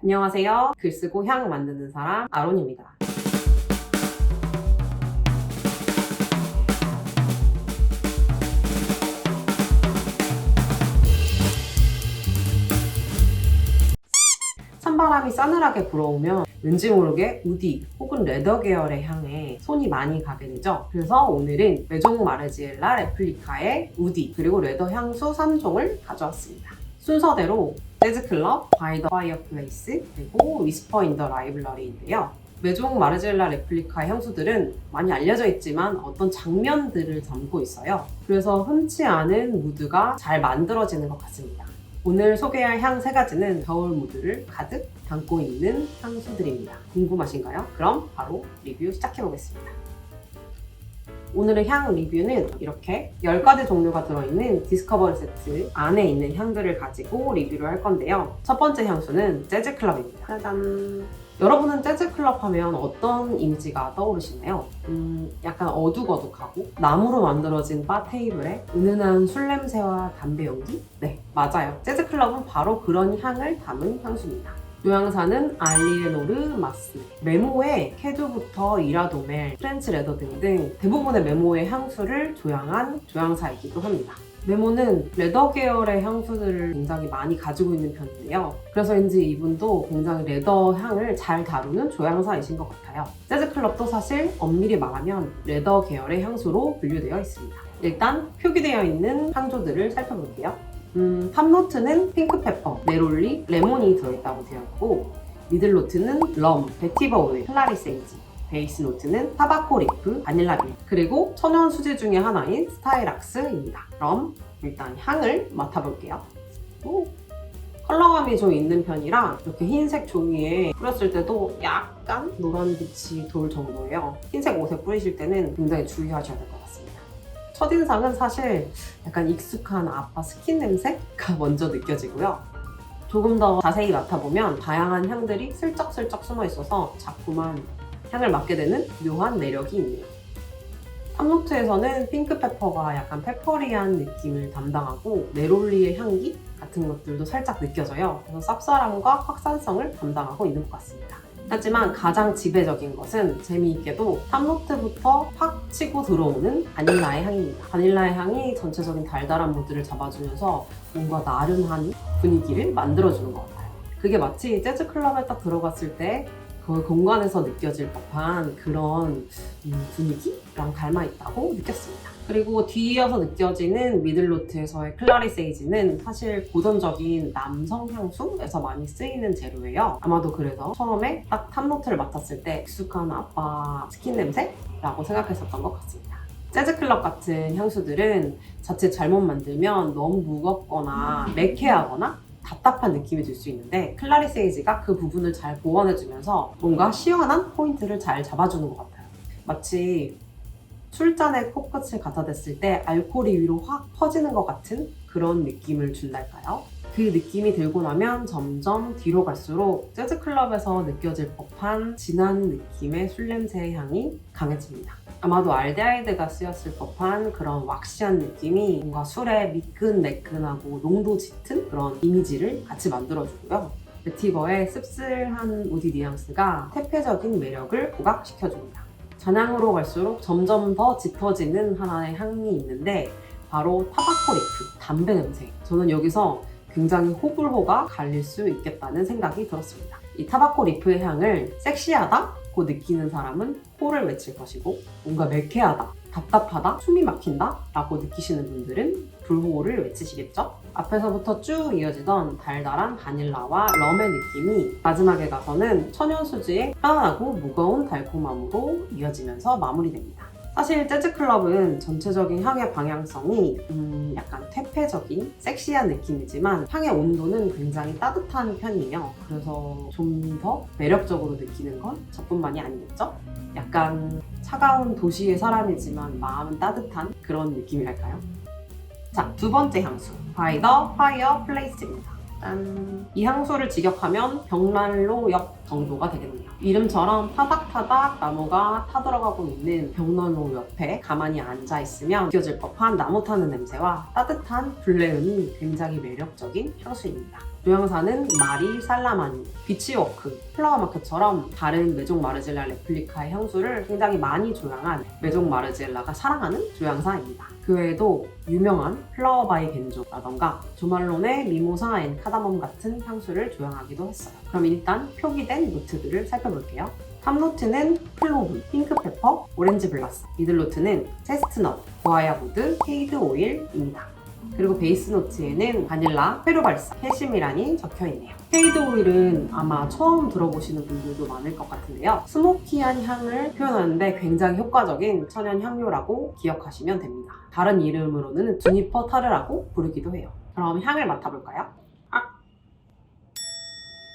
안녕하세요. 글 쓰고 향 만드는 사람 아론입니다. 찬바람이 싸늘하게 불어오면 왠지 모르게 우디 혹은 레더 계열의 향에 손이 많이 가게 되죠. 그래서 오늘은 메종 마르지엘라 레플리카의 우디 그리고 레더 향수 3종을 가져왔습니다. 순서대로 재즈클럽, 바이 더 파이어플레이스, 그리고 위스퍼 인 더 라이블러리인데요. 메종 마르지엘라 레플리카의 향수들은 많이 알려져 있지만 어떤 장면들을 담고 있어요. 그래서 흔치 않은 무드가 잘 만들어지는 것 같습니다. 오늘 소개할 향 3가지는 겨울 무드를 가득 담고 있는 향수들입니다. 궁금하신가요? 그럼 바로 리뷰 시작해보겠습니다. 오늘의 향 리뷰는 이렇게 10가지 종류가 들어있는 디스커버리 세트 안에 있는 향들을 가지고 리뷰를 할 건데요. 첫 번째 향수는 재즈클럽입니다. 짜잔! 여러분은 재즈클럽 하면 어떤 이미지가 떠오르시나요? 약간 어둑어둑하고 나무로 만들어진 바 테이블에 은은한 술 냄새와 담배 연기? 네, 맞아요. 재즈클럽은 바로 그런 향을 담은 향수입니다. 조향사는 알리에노르 마스네. 메모에 캐두부터 이라도멜, 프렌치 레더 등등 대부분의 메모의 향수를 조향한 조향사이기도 합니다. 메모는 레더 계열의 향수들을 굉장히 많이 가지고 있는 편인데요. 그래서인지 이분도 굉장히 레더 향을 잘 다루는 조향사이신 것 같아요. 재즈클럽도 사실 엄밀히 말하면 레더 계열의 향수로 분류되어 있습니다. 일단 표기되어 있는 향조들을 살펴볼게요. 탑노트는 핑크페퍼, 네롤리, 레몬이 들어있다고 되어 있고, 미들노트는 럼, 베티버 오일, 클라리 세이지, 베이스 노트는 타바코 리프, 바닐라 빈, 그리고 천연 수지 중에 하나인 스타이락스입니다. 그럼 일단 향을 맡아볼게요. 컬러감이 좀 있는 편이라 이렇게 흰색 종이에 뿌렸을 때도 약간 노란빛이 돌 정도예요. 흰색 옷에 뿌리실 때는 굉장히 주의하셔야 될 것 같습니다. 첫인상은 사실 약간 익숙한 아빠 스킨 냄새가 먼저 느껴지고요. 조금 더 자세히 맡아보면 다양한 향들이 슬쩍슬쩍 숨어 있어서 자꾸만 향을 맡게 되는 묘한 매력이 있네요. 탑노트에서는 핑크페퍼가 약간 페퍼리한 느낌을 담당하고 네롤리의 향기 같은 것들도 살짝 느껴져요. 그래서 쌉쌀함과 확산성을 담당하고 있는 것 같습니다. 하지만 가장 지배적인 것은 재미있게도 탑노트부터 팍 치고 들어오는 바닐라의 향입니다. 바닐라의 향이 전체적인 달달한 무드를 잡아주면서 뭔가 나른한 분위기를 만들어주는 것 같아요. 그게 마치 재즈클럽에 딱 들어갔을 때 그 공간에서 느껴질 법한 그런 분위기랑 닮아있다고 느꼈습니다. 그리고 뒤이어서 느껴지는 미들노트에서의 클라리 세이지는 사실 고전적인 남성 향수에서 많이 쓰이는 재료예요. 아마도 그래서 처음에 딱 탑노트를 맡았을 때 익숙한 아빠 스킨 냄새라고 생각했었던 것 같습니다. 재즈클럽 같은 향수들은 자칫 잘못 만들면 너무 무겁거나 매캐하거나 답답한 느낌이 들 수 있는데 클라리 세이지가 그 부분을 잘 보완해주면서 뭔가 시원한 포인트를 잘 잡아주는 것 같아요. 마치 술잔에 코끝을 갖다 댔을 때 알코올이 위로 확 퍼지는 것 같은 그런 느낌을 준달까요? 그 느낌이 들고 나면 점점 뒤로 갈수록 재즈클럽에서 느껴질 법한 진한 느낌의 술냄새의 향이 강해집니다. 아마도 알데하이드가 쓰였을 법한 그런 왁시한 느낌이 뭔가 술에 미끈매끈하고 농도 짙은 그런 이미지를 같이 만들어주고요. 베티버의 씁쓸한 우디 뉘앙스가 태폐적인 매력을 부각시켜줍니다. 잔향으로 갈수록 점점 더 짙어지는 하나의 향이 있는데 바로 타바코 리프, 담배 냄새. 저는 여기서 굉장히 호불호가 갈릴 수 있겠다는 생각이 들었습니다. 이 타바코 리프의 향을 섹시하다고 느끼는 사람은 호를 외칠 것이고 뭔가 매캐하다, 답답하다, 숨이 막힌다 라고 느끼시는 분들은 불호를 외치시겠죠? 앞에서부터 쭉 이어지던 달달한 바닐라와 럼의 느낌이 마지막에 가서는 천연수지의 편안하고 무거운 달콤함으로 이어지면서 마무리됩니다. 사실 재즈클럽은 전체적인 향의 방향성이 약간 퇴폐적인 섹시한 느낌이지만 향의 온도는 굉장히 따뜻한 편이에요. 그래서 좀 더 매력적으로 느끼는 건 저뿐만이 아니겠죠? 약간 차가운 도시의 사람이지만 마음은 따뜻한 그런 느낌이랄까요? 자, 두 번째 향수 바이 더 파이어플레이스입니다. 짠! 이 향수를 직역하면 벽난로 옆 정도가 되겠네요. 이름처럼 타닥타닥 나무가 타들어가고 있는 벽난로 옆에 가만히 앉아있으면 느껴질 법한 나무 타는 냄새와 따뜻한 블레음이 굉장히 매력적인 향수입니다. 조향사는 마리 살라마니, 비치워크, 플라워마크처럼 다른 메종 마르젤라 레플리카의 향수를 굉장히 많이 조향한 메종 마르젤라가 사랑하는 조향사입니다. 그 외에도 유명한 플라워 바이 겐조라던가 조말론의 미모사 앤 카다멈 같은 향수를 조향하기도 했어요. 그럼 일단 표기된 노트들을 살펴볼게요. 탑노트는 클로브, 핑크페퍼, 오렌지 블라썸, 미들노트는 체스트넛, 고아야우드, 케이드 오일입니다. 그리고 베이스 노트에는 바닐라, 페루발사, 캐시미란이 적혀있네요. 케이드 오일은 아마 처음 들어보시는 분들도 많을 것 같은데요. 스모키한 향을 표현하는데 굉장히 효과적인 천연 향료라고 기억하시면 됩니다. 다른 이름으로는 주니퍼 타르라고 부르기도 해요. 그럼 향을 맡아볼까요?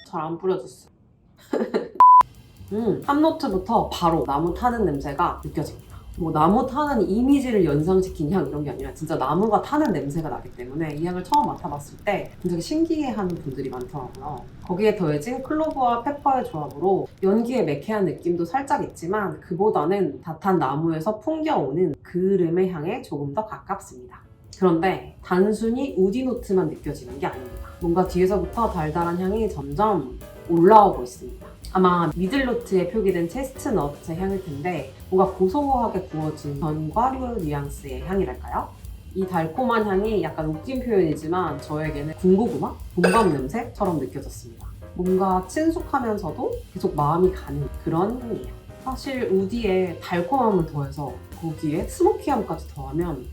잘 안 뿌려졌어. 탑노트부터 바로 나무 타는 냄새가 느껴집니다. 뭐 나무 타는 이미지를 연상시킨 향 이런 게 아니라 진짜 나무가 타는 냄새가 나기 때문에 이 향을 처음 맡아봤을 때 굉장히 신기해하는 분들이 많더라고요. 거기에 더해진 클로브와 페퍼의 조합으로 연기의 매캐한 느낌도 살짝 있지만 그보다는 다 탄 나무에서 풍겨오는 그름의 향에 조금 더 가깝습니다. 그런데 단순히 우디 노트만 느껴지는 게 아닙니다. 뭔가 뒤에서부터 달달한 향이 점점 올라오고 있습니다. 아마 미들노트에 표기된 체스트넛의 향일 텐데 뭔가 고소하게 구워진 견과류 뉘앙스의 향이랄까요? 이 달콤한 향이 약간 웃긴 표현이지만 저에게는 군고구마? 봄밤 냄새처럼 느껴졌습니다. 뭔가 친숙하면서도 계속 마음이 가는 그런 향이에요. 사실 우디에 달콤함을 더해서 거기에 스모키함까지 더하면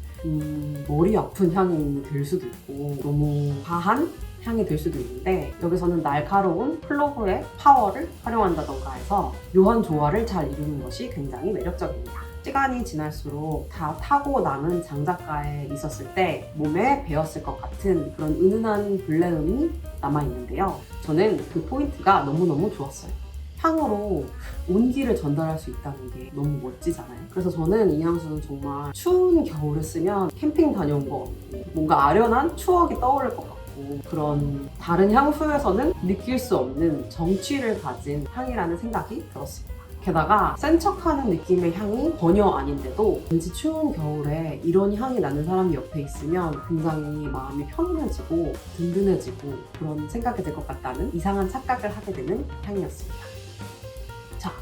머리 아픈 향이 될 수도 있고 너무 과한 향이 될 수도 있는데 여기서는 날카로운 클로브의 파워를 활용한다던가 해서 묘한 조화를 잘 이루는 것이 굉장히 매력적입니다. 시간이 지날수록 다 타고 남은 장작가에 있었을 때 몸에 배었을 것 같은 그런 은은한 블레음이 남아있는데요. 저는 그 포인트가 너무너무 좋았어요. 향으로 온기를 전달할 수 있다는 게 너무 멋지잖아요. 그래서 저는 이 향수는 정말 추운 겨울에 쓰면 캠핑 다녀온 것 같고 뭔가 아련한 추억이 떠오를 것 같고 그런 다른 향수에서는 느낄 수 없는 정취를 가진 향이라는 생각이 들었습니다. 게다가 센 척하는 느낌의 향이 전혀 아닌데도 왠지 추운 겨울에 이런 향이 나는 사람이 옆에 있으면 굉장히 마음이 편안해지고 든든해지고 그런 생각이 들 것 같다는 이상한 착각을 하게 되는 향이었습니다. 자,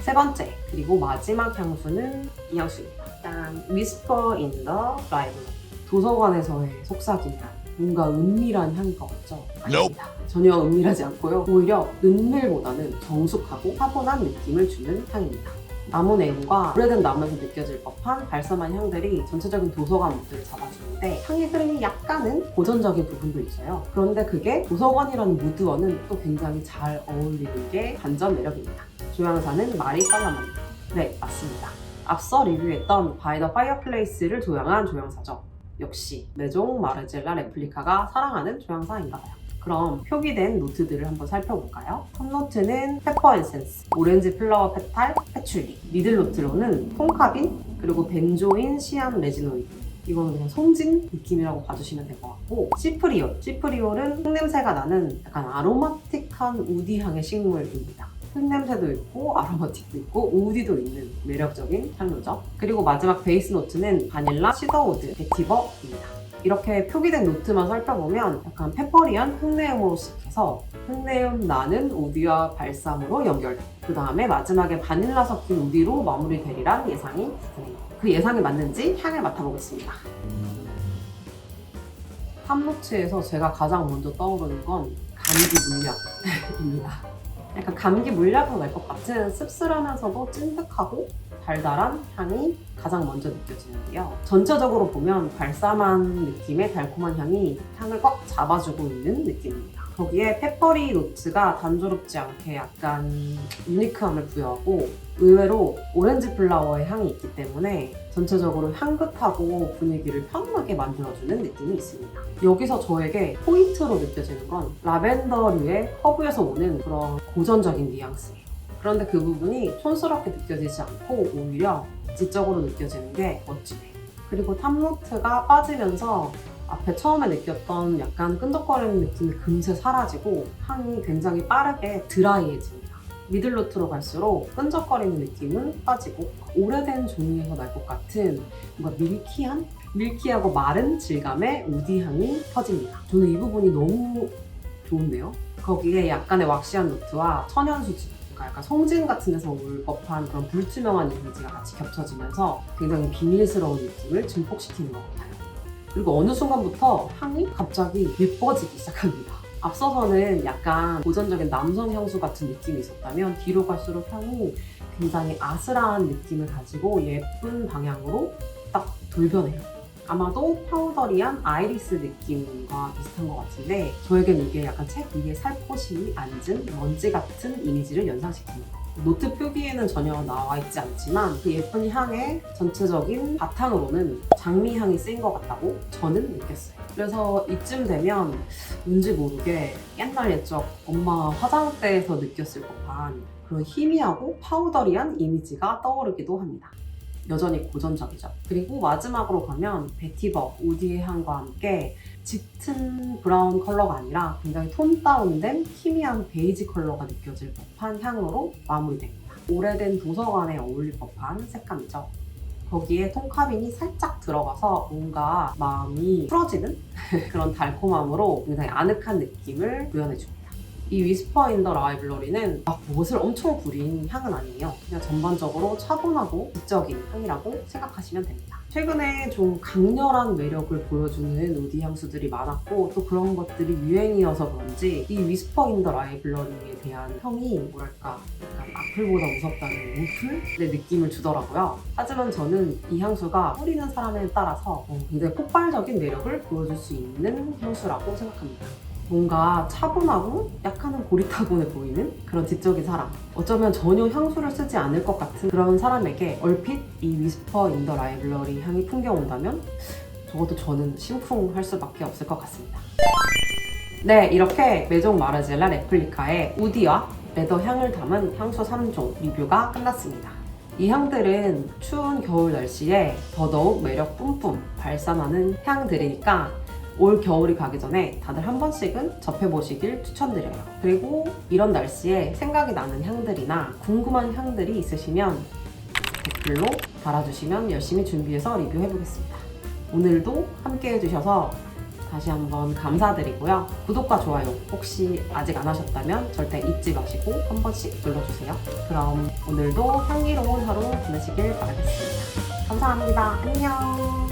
세 번째 그리고 마지막 향수는 이 향수입니다. 짠! Whisper in the Library. 도서관에서의 속삭임이란 뭔가 은밀한 향인 것 같죠? 아닙니다. 전혀 은밀하지 않고요. 오히려 은밀보다는 정숙하고 차분한 느낌을 주는 향입니다. 나무 내음과 오래된 나무에서 느껴질 법한 발sam한 향들이 전체적인 도서관 무드를 잡아주는데 향의 흐름이 약간은 고전적인 부분도 있어요. 그런데 그게 도서관이라는 무드와는 또 굉장히 잘 어울리는 게 반전 매력입니다. 조향사는 마리 살라마니. 네, 맞습니다. 앞서 리뷰했던 바이 더 파이어플레이스를 조향한 조향사죠. 역시 메종 마르젤라 레플리카가 사랑하는 조향사인가봐요. 그럼 표기된 노트들을 한번 살펴볼까요? 탑노트는 페퍼 엔센스, 오렌지 플라워 페탈, 패출리, 미들노트로는 폰카빈, 그리고 벤조인 시안 레지노이드. 이거는 그냥 송진 느낌이라고 봐주시면 될 것 같고 시프리올은 흙냄새가 나는 약간 아로마틱한 우디향의 식물입니다. 흙냄새도 있고 아로마틱도 있고 우디도 있는 매력적인 향료죠. 그리고 마지막 베이스 노트는 바닐라, 시더우드, 베티버입니다. 이렇게 표기된 노트만 살펴보면 약간 페퍼리한 흙내음으로 시작해서 흙내음 나는 우디와 발삼으로 연결. 그 다음에 마지막에 바닐라 섞인 우디로 마무리되리란 예상이 드네요. 그 예상이 맞는지 향을 맡아보겠습니다. 탑노트에서 제가 가장 먼저 떠오르는 건 감기 물약입니다. 약간 감기 물약으로 날 것 같은 씁쓸하면서도 찐득하고 달달한 향이 가장 먼저 느껴지는데요. 전체적으로 보면 발사한 느낌의 달콤한 향이 향을 꽉 잡아주고 있는 느낌입니다. 거기에 페퍼리 노트가 단조롭지 않게 약간 유니크함을 부여하고 의외로 오렌지 플라워의 향이 있기 때문에 전체적으로 향긋하고 분위기를 편안하게 만들어주는 느낌이 있습니다. 여기서 저에게 포인트로 느껴지는 건 라벤더류의 허브에서 오는 그런 고전적인 뉘앙스예요. 그런데 그 부분이 촌스럽게 느껴지지 않고 오히려 지적으로 느껴지는 게 멋지네요. 그리고 탑노트가 빠지면서 앞에 처음에 느꼈던 약간 끈적거리는 느낌이 금세 사라지고 향이 굉장히 빠르게 드라이해집니다. 미들노트로 갈수록 끈적거리는 느낌은 빠지고 오래된 종이에서 날 것 같은 뭔가 밀키하고 마른 질감의 우디 향이 퍼집니다. 저는 이 부분이 너무 좋은데요. 거기에 약간의 왁시한 노트와 천연수지, 그러니까 약간 성진 같은 데서 올 법한 그런 불투명한 이미지가 같이 겹쳐지면서 굉장히 비밀스러운 느낌을 증폭시키는 것 같아요. 그리고 어느 순간부터 향이 갑자기 예뻐지기 시작합니다. 앞서서는 약간 고전적인 남성 향수 같은 느낌이 있었다면 뒤로 갈수록 향이 굉장히 아슬한 느낌을 가지고 예쁜 방향으로 딱 돌변해요. 아마도 파우더리한 아이리스 느낌과 비슷한 것 같은데 저에겐 이게 약간 책 위에 살포시 앉은 먼지 같은 이미지를 연상시킵니다. 노트 표기에는 전혀 나와 있지 않지만 그 예쁜 향의 전체적인 바탕으로는 장미 향이 쓰인 것 같다고 저는 느꼈어요. 그래서 이쯤 되면 왠지 모르게 옛날 옛적 엄마 화장대에서 느꼈을 법한 그런 희미하고 파우더리한 이미지가 떠오르기도 합니다. 여전히 고전적이죠. 그리고 마지막으로 가면 베티버 우디의 향과 함께 짙은 브라운 컬러가 아니라 굉장히 톤 다운된 희미한 베이지 컬러가 느껴질 법한 향으로 마무리됩니다. 오래된 도서관에 어울릴 법한 색감이죠. 거기에 톰카빈이 살짝 들어가서 뭔가 마음이 풀어지는 그런 달콤함으로 굉장히 아늑한 느낌을 구현해줍니다. 이 위스퍼 인 더 라이블러리는 무엇을 엄청 부린 향은 아니에요. 그냥 전반적으로 차분하고 지적인 향이라고 생각하시면 됩니다. 최근에 좀 강렬한 매력을 보여주는 우디 향수들이 많았고 또 그런 것들이 유행이어서 그런지 이 위스퍼 인 더 라이블러리에 대한 평이 뭐랄까 약간 악플보다 무섭다는 우플의 느낌을 주더라고요. 하지만 저는 이 향수가 뿌리는 사람에 따라서 굉장히 폭발적인 매력을 보여줄 수 있는 향수라고 생각합니다. 뭔가 차분하고 약간은 고리타분해 보이는 그런 지적인 사람, 어쩌면 전혀 향수를 쓰지 않을 것 같은 그런 사람에게 얼핏 이 위스퍼 인 더 라이블러리 향이 풍겨온다면 적어도 저는 심쿵할 수밖에 없을 것 같습니다. 네, 이렇게 메종 마르젤라 레플리카의 우디와 레더 향을 담은 향수 3종 리뷰가 끝났습니다. 이 향들은 추운 겨울 날씨에 더더욱 매력 뿜뿜 발산하는 향들이니까 올 겨울이 가기 전에 다들 한 번씩은 접해보시길 추천드려요. 그리고 이런 날씨에 생각이 나는 향들이나 궁금한 향들이 있으시면 댓글로 달아주시면 열심히 준비해서 리뷰해보겠습니다. 오늘도 함께 해주셔서 다시 한번 감사드리고요. 구독과 좋아요 혹시 아직 안 하셨다면 절대 잊지 마시고 한 번씩 눌러주세요. 그럼 오늘도 향기로운 하루 보내시길 바라겠습니다. 감사합니다. 안녕.